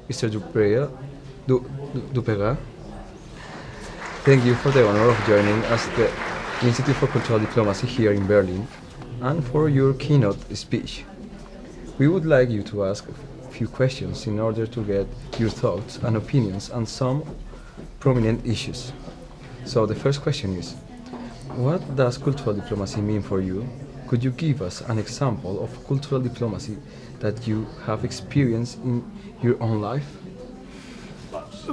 Mr. Dupeyras, thank you for the honor of joining us at the Institute for Cultural Diplomacy here in Berlin and for your keynote speech. We would like you to ask a few questions in order to get your thoughts and opinions on some prominent issues. So the first question is, what does cultural diplomacy mean for you? Could you give us an example of cultural diplomacy that you have experienced in your own life?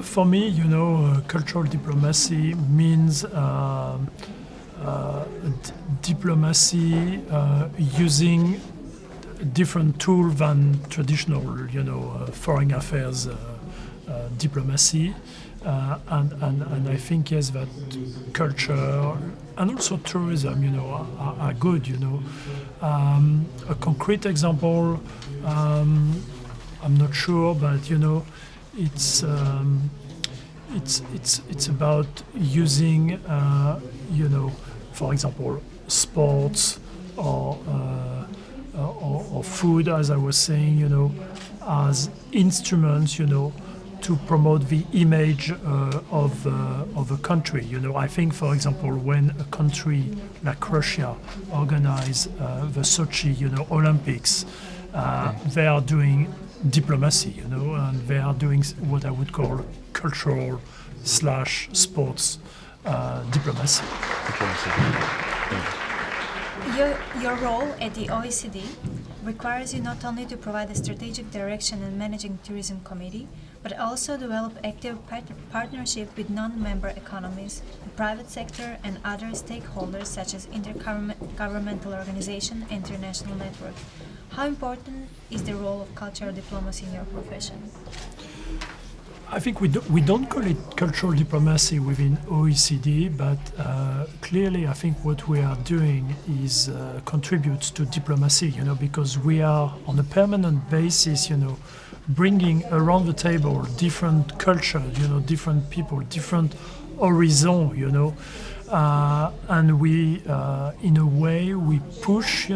For me, cultural diplomacy means diplomacy using different tools than traditional, foreign affairs diplomacy. And I think, yes, that culture and also tourism, are good, A concrete example, I'm not sure, but, it's about using, for example, sports or food, as I was saying, as instruments, to promote the image of a country. I think, for example, when a country like Russia organize the Sochi, Olympics, they are doing diplomacy, and they are doing what I would call cultural / sports diplomacy. Your role at the OECD requires you not only to provide a strategic direction in managing tourism committee, but also develop active partnership with non-member economies, the private sector, and other stakeholders such as intergovernmental organization, international network. How important is the role of cultural diplomacy in your profession? I think we don't call it cultural diplomacy within OECD, but clearly I think what we are doing is contributes to diplomacy, because we are on a permanent basis, bringing around the table different culture, different people, different horizon, and we, in a way, we push,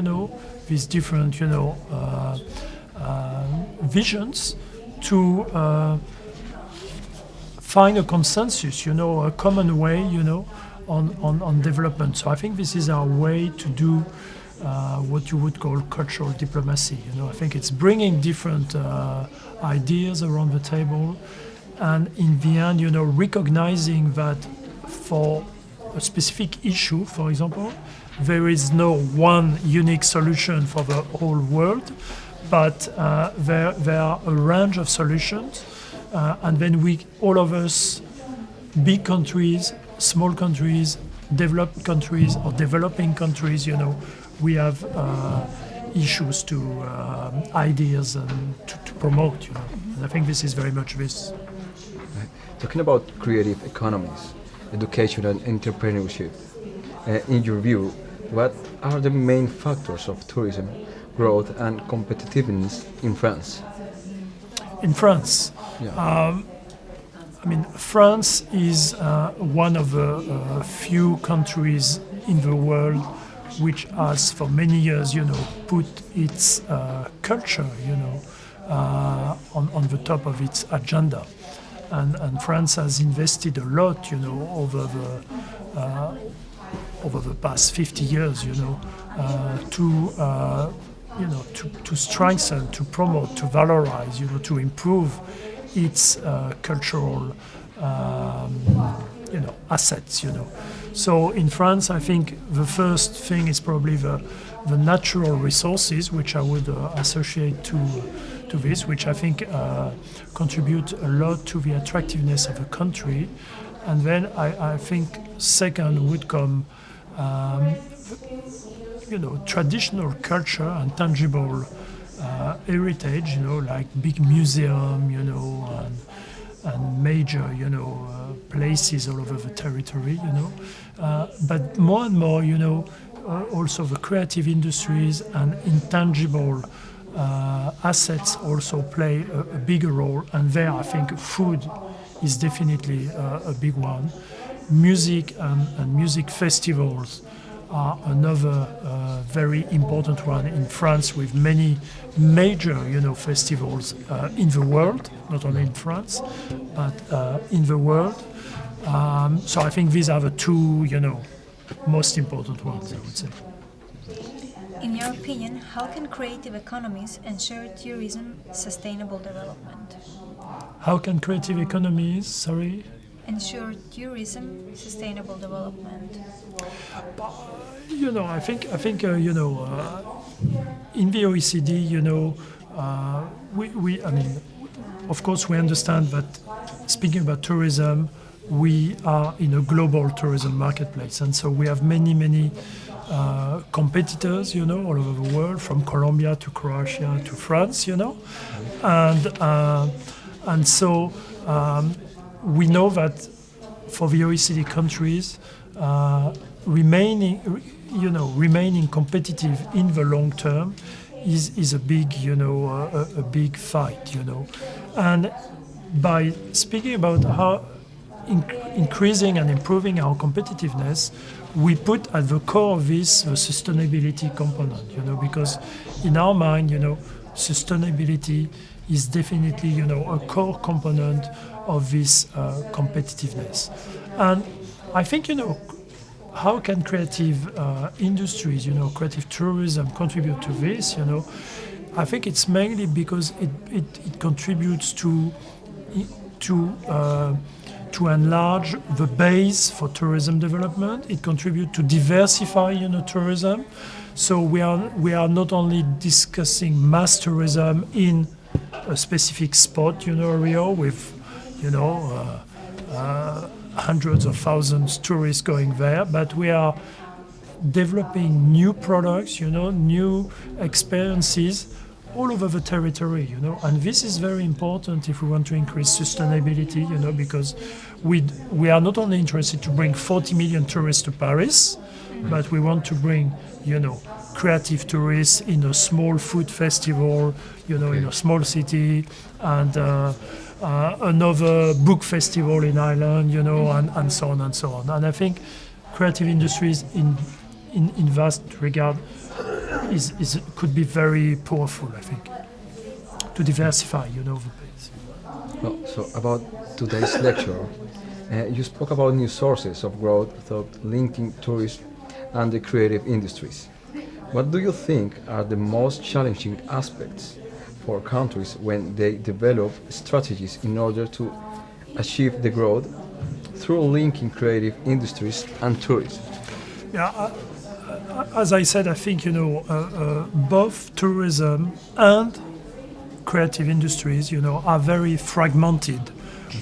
these different, visions to find a consensus, a common way, on development. So I think this is our way to do what you would call cultural diplomacy. I think it's bringing different ideas around the table, and in the end, recognizing that for a specific issue, for example, there is no one unique solution for the whole world, but there are a range of solutions. And then all of us, big countries, small countries, developed countries, or developing countries, we have issues to ideas and to promote, And I think this is very much this. Right. Talking about creative economies, education and entrepreneurship, in your view, what are the main factors of tourism growth and competitiveness in France? In France, Yeah. France is one of the few countries in the world which has, for many years, put its culture, on the top of its agenda, and France has invested a lot, over the past 50 years, to strengthen, to promote, to valorize, to improve its cultural, assets, So in France, I think the first thing is probably the natural resources, which I would associate to this, which I think contribute a lot to the attractiveness of a country. And then I think second would come traditional culture and tangible heritage, like big museum, and major, places all over the territory, But more and more, also the creative industries and intangible assets also play a bigger role. And there, I think food is definitely a big one. Music and music festivals are another very important one in France, with many major, festivals in the world, not only in France, but in the world. So I think these are the two, most important ones, I would say. In your opinion, how can creative economies ensure tourism sustainable development? How can creative economies, Ensure tourism sustainable development? I think in the OECD, I mean, of course, we understand that speaking about tourism, we are in a global tourism marketplace, and so we have many competitors, all over the world, from Colombia to Croatia to France, and so we know that for the OECD countries, remaining competitive in the long term is a big, a big fight, and by speaking about how increasing and improving our competitiveness, we put at the core of this the sustainability component, because in our mind, sustainability is definitely, a core component of this competitiveness. And I think, how can creative industries, creative tourism contribute to this, I think it's mainly because it contributes to enlarge the base for tourism development. It contributes to diversify, tourism. So we are not only discussing mass tourism in a specific spot, area with, hundreds of thousands tourists going there, but we are developing new products, new experiences all over the territory, and this is very important if we want to increase sustainability, because we are not only interested to bring 40 million tourists to Paris, but we want to bring, creative tourists in a small food festival, in a small city, and another book festival in Ireland, and so on and so on. And I think creative industries in vast regard could be very powerful, I think, to diversify, the base. Well, so about today's lecture, you spoke about new sources of growth through linking tourism and the creative industries. What do you think are the most challenging aspects for countries when they develop strategies in order to achieve the growth through linking creative industries and tourism? Yeah, as I said, I think both tourism and creative industries, are very fragmented,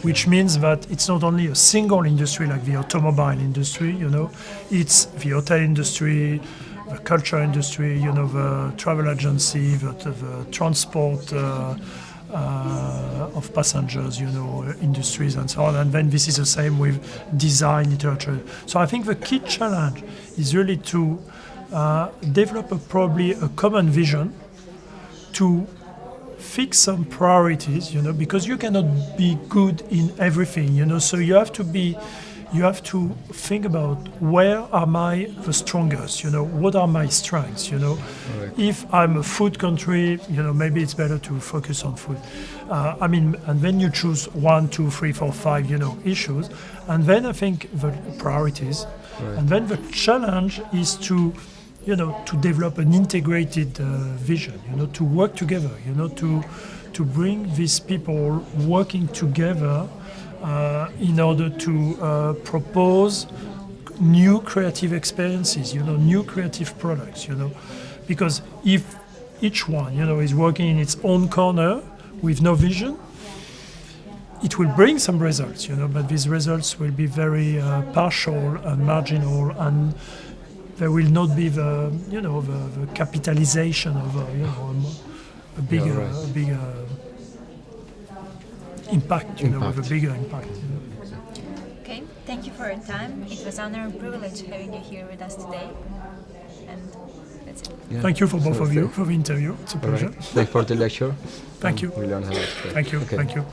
which means that it's not only a single industry like the automobile industry, it's the hotel industry, the culture industry, the travel agency, the transport of passengers, industries and so on. And then this is the same with design, literature. So I think the key challenge is really to develop probably a common vision, to fix some priorities, because you cannot be good in everything, so you have to think about where am I the strongest, what are my strengths, Right. If I'm a food country, maybe it's better to focus on food. And then you choose 1, 2, 3, 4, 5, issues, and then I think the priorities, Right. and then the challenge is to develop an integrated vision, to work together, to bring these people working together in order to propose new creative experiences, new creative products, because if each one, is working in its own corner with no vision, it will bring some results, but these results will be very partial and marginal, and there will not be the capitalization of a bigger, right. a bigger impact, with a bigger impact. Okay, thank you for your time. It was an honor and privilege having you here with us today. And that's it. Yeah. Thank you for both So of you thank- for the interview. It's a All right. pleasure. Thanks for the lecture. Thank you. We learned a lot today. Thank you. Okay. Thank you.